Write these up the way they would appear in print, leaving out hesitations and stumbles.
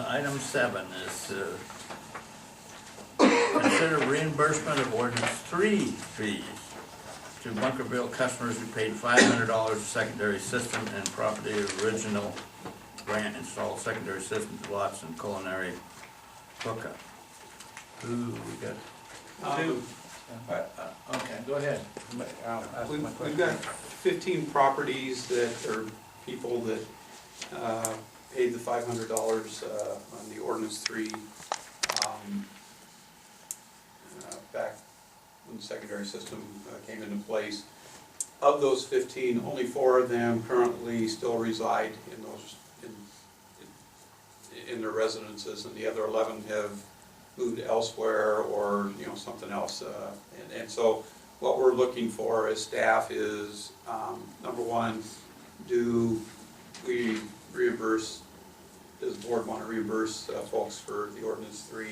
Item 7 is consider reimbursement of ordinance 3 fees to Bunkerville customers who paid $500 secondary system and property original grant installed secondary systems, lots, and culinary hookup. Who we got? Two. Okay, go ahead. We've got 15 properties that are people that paid the $500 on the ordinance 3 back when the secondary system came into place. Of those 15, only 4 of them currently still reside in those in their residences, and the other 11 have moved elsewhere or something else. And so what we're looking for as staff is number one, do we reimburse? Does the board want to reimburse folks for the ordinance 3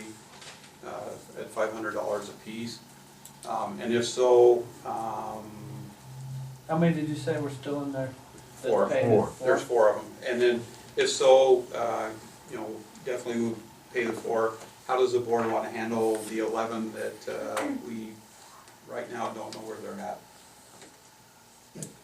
at $500 a piece? And if so, How many did you say were still in there? 4. Four. There's 4 of them. And then if so, definitely we'll pay the 4. How does the board want to handle the 11 that we right now don't know where they're at?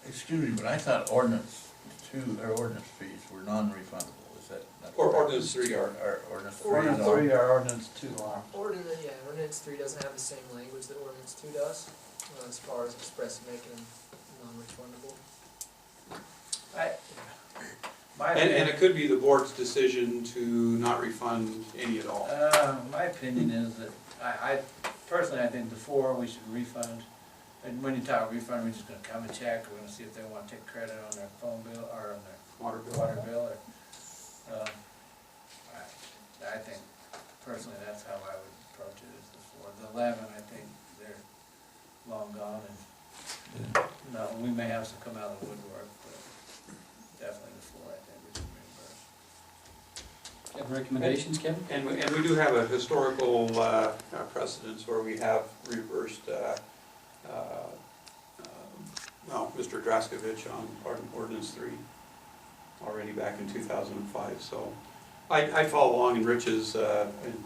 Excuse me, but I thought ordinance 2 or ordinance fees were non-refundable. Is that not Or correct? ordinance 3 are. Or ordinance 3 Ordinance is on? 3 or ordinance 2 are. Ordinance 3 doesn't have the same language that ordinance 2 does, as far as express making them non-refundable. And it could be the board's decision to not refund any at all. My opinion is that, I personally, I think the 4 we should refund. And when you talk refund, we're just gonna come and check, we're gonna see if they wanna take credit on their phone bill, or on their Water bill. water bill, or, I think, personally, that's how I would approach it, is the 4. The 11, I think they're long gone, and, no, we may have some come out of the woodwork, but definitely the 4, I think we should reimburse. Have recommendations, Kevin? And we do have a historical precedence where we have reversed, Mr. Draskovich on ordinance 3 already back in 2005. So I follow along in Rich's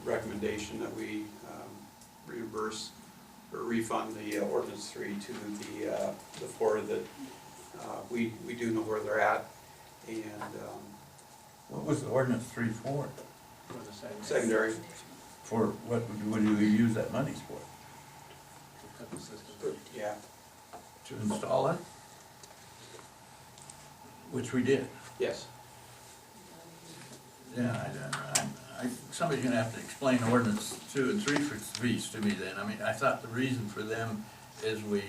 recommendation that we reimburse or refund the ordinance 3 to the 4 that we do know where they're at. And What was the ordinance 3 for? For the second. secondary. For what do we use that money for? Put the system. Yeah. To install it? Which we did. Yes. Yeah, somebody's gonna have to explain ordinance 2 and 3 fees to me then. I mean, I thought the reason for them is we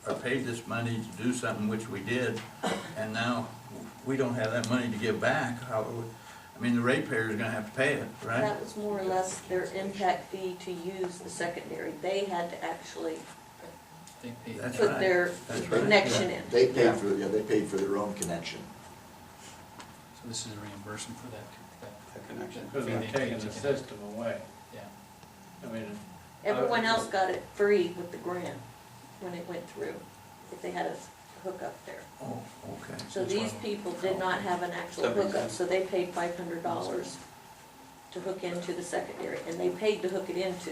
are paid this money to do something, which we did, and now we don't have that money to give back. I mean, the ratepayer's gonna have to pay it, right? That was more or less their impact fee to use the secondary. They had to actually They paid. That's put right. their That's right. connection in. They paid for, they paid for their own connection. So this is a reimbursement for that. That connection. Because we're taking the system away. Yeah. I mean. Everyone else got it free with the grant when it went through, if they had a hookup there. Oh, okay. So these people did not have an actual That makes hookup, sense. so they paid $500 to hook into the secondary, and they paid to hook it into.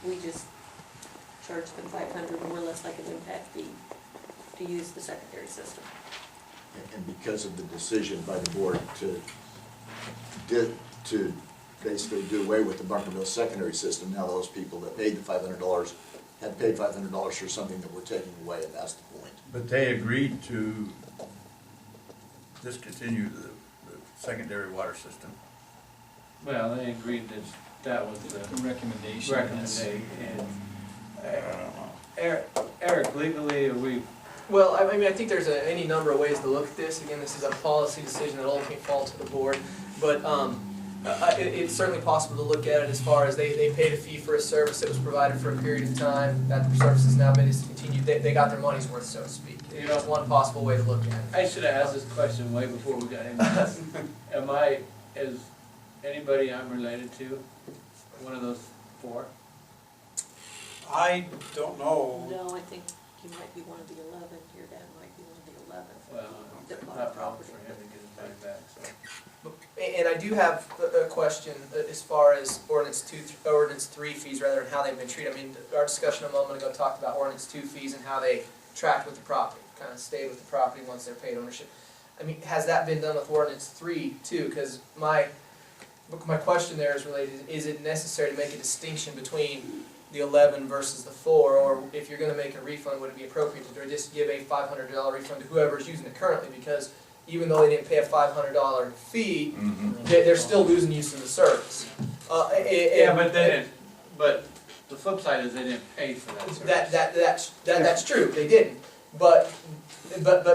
We just charged them $500, more or less like an impact fee, to use the secondary system. And because of the decision by the board to basically do away with the Bunkerville secondary system, now those people that paid the $500 had paid $500 for something that we're taking away, and that's the point. But they agreed to discontinue the secondary water system. Well, they agreed that that was the Recommendation. recommendation, and Eric, legally, we, Well, I mean, I think there's any number of ways to look at this. Again, this is a policy decision that ultimately falls to the board. But it's certainly possible to look at it as far as they paid a fee for a service that was provided for a period of time, that the service has now been discontinued. They got their money's worth, so to speak. That's one possible way to look at it. I should have asked this question way before we got into this. Is anybody I'm related to one of those 4? I don't know. No, I think you might be one of the 11, your dad might be one of the 11. Well, That bought not problem property. for him to get his money I do have a question as far as ordinance 3 fees rather than how they've been treated. I mean, our discussion a moment ago talked about ordinance 2 fees and how they tracked with the property, kind of stayed with the property once they're paid ownership. I mean, has that been done with ordinance 3 too? Because my question there is related, is it necessary to make a distinction between the 11 versus the 4, or if you're going to make a refund, would it be appropriate to just give a $500 refund to whoever is using it currently? Because even though they didn't pay a $500 fee, they're still losing use of the service. Yeah, but the flip side is they didn't pay for that service. That's true. They didn't, but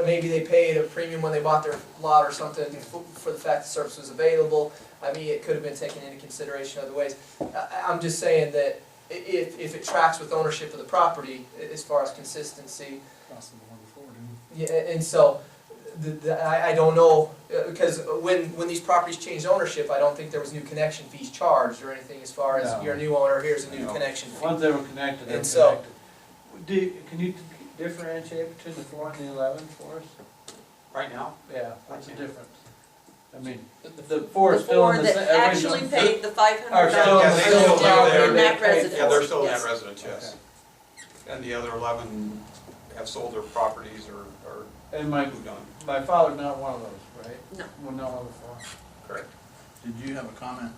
maybe they paid a premium when they bought their lot or something for the fact the service was available. I mean, it could have been taken into consideration other ways. I'm just saying that if it tracks with ownership of the property as far as consistency. Across the board before, didn't Yeah, and so, I don't know, because when these properties changed ownership, I don't think there was new connection fees charged or anything as far as No. you're a new owner, here's a new connection fee. Once they were connected, they were And so- connected. Can you differentiate between the 4 and the 11 for us? Right now? Yeah, what's the I can't. difference? I mean, the 4 is The still in four the. that actually paid the $500 Are still- Yeah, they still down live in there. that residence. Yeah, they're still in Yes. that residence, yes. And the other 11 have sold their properties or And my moved on. father's not one of those, right? No. Well, not one of the 4. Correct. Did you have a comment?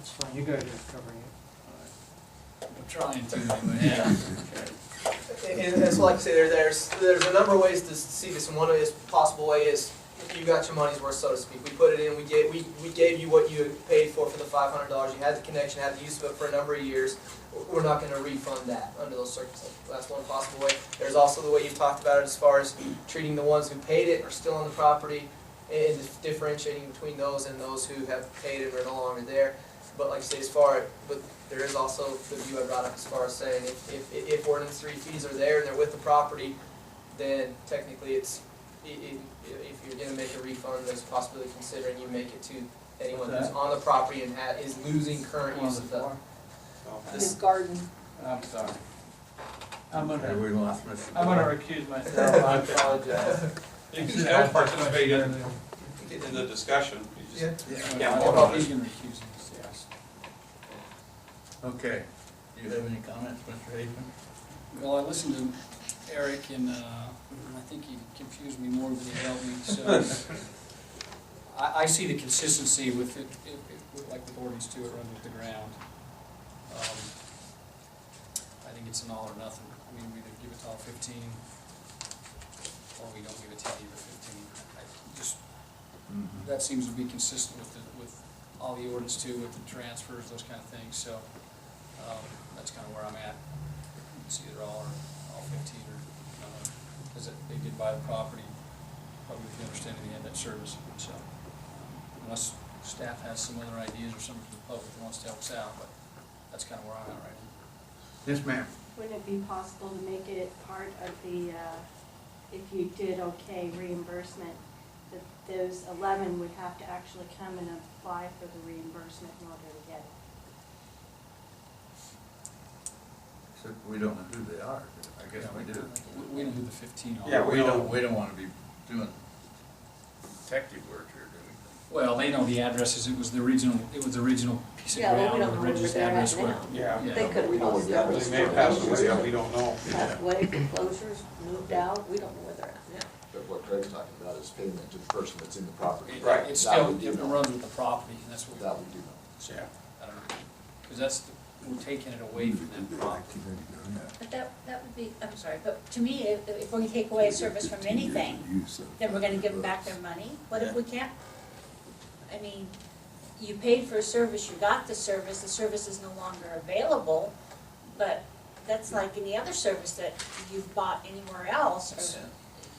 It's fine, you guys are covering it. I'm trying to, anyway, yeah. And so like I say, there's a number of ways to see this, and one possible way is you got your money's worth, so to speak. We put it in, we gave you what you had paid for the $500, you had the connection, had the use of it for a number of years. We're not gonna refund that under those circumstances. That's one possible way. There's also the way you've talked about it as far as treating the ones who paid it and are still on the property, and differentiating between those and those who have paid it and are no longer there. But like I say, but there is also the view I brought up as far as saying if ordinance 3 fees are there and they're with the property, then technically if you're gonna make a refund, there's a possibility of considering you make it to anyone What's who's that? on the property and is losing current One use of of the the. 4? So, His garden. I'm sorry. I'm Okay, gonna we lost Mr. I'm gonna recuse myself, I apologize. You can still participate in the discussion. You just Yeah. can't vote on He's it. gonna recuse himself, yes. Okay. Do you have any comments, Mr. Hageman? Well, I listened to Eric and I think he confused me more than he helped me, so. I see the consistency with it, like with ordinance 2, it runs with the ground. I think it's an all or nothing. I mean, we either give it to all 15, or we don't give it to any of the 15. That seems to be consistent with all the ordinance 2, with the transfers, those kind of things, so, that's kind of where I'm at. It's either all or all 15, or, because they did buy the property, probably with the understanding they had that service, so. Unless staff has some other ideas or something from the public that wants to help us out, but that's kind of where I'm at right now. Yes, ma'am. Wouldn't it be possible to make it part of the, if you did okay reimbursement, that those 11 would have to actually come and apply for the reimbursement in order to get it? Except we don't know who they are. I guess we do. We know who the 15 are. Yeah, We don't wanna be doing detective work here, do we? Well, they know the addresses, it was the original piece of Yeah, well, ground, we with don't the know where registered they're at address now. where. Yeah. They could We know where have the lost address They their may have passed away, yeah, we don't know. passed away, foreclosures, moved out, we don't know where they're at now. But what Craig's talking about is payment to the person that's in the property. Right. It's That still, we do it know. runs with the property, and that's what, That we do know. Yeah. I don't know, because that's, we're taking it away from them property. But that would be, I'm sorry, but to me, if we're gonna take away a service from anything, then we're gonna give them back their money? What if we can't? I mean, you paid for a service, you got the service is no longer available, but that's like any other service that you've bought anywhere else, or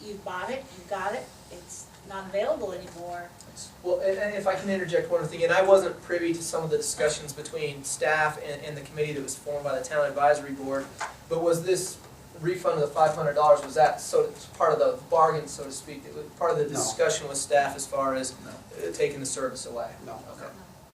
you've bought it, you got it, it's not available anymore. Well, and if I can interject one other thing, and I wasn't privy to some of the discussions between staff and the committee that was formed by the town advisory board, but was this refund of the $500, was that part of the bargain, so to speak, it was part of the No. discussion with staff as far as No. taking the service away? No. Okay.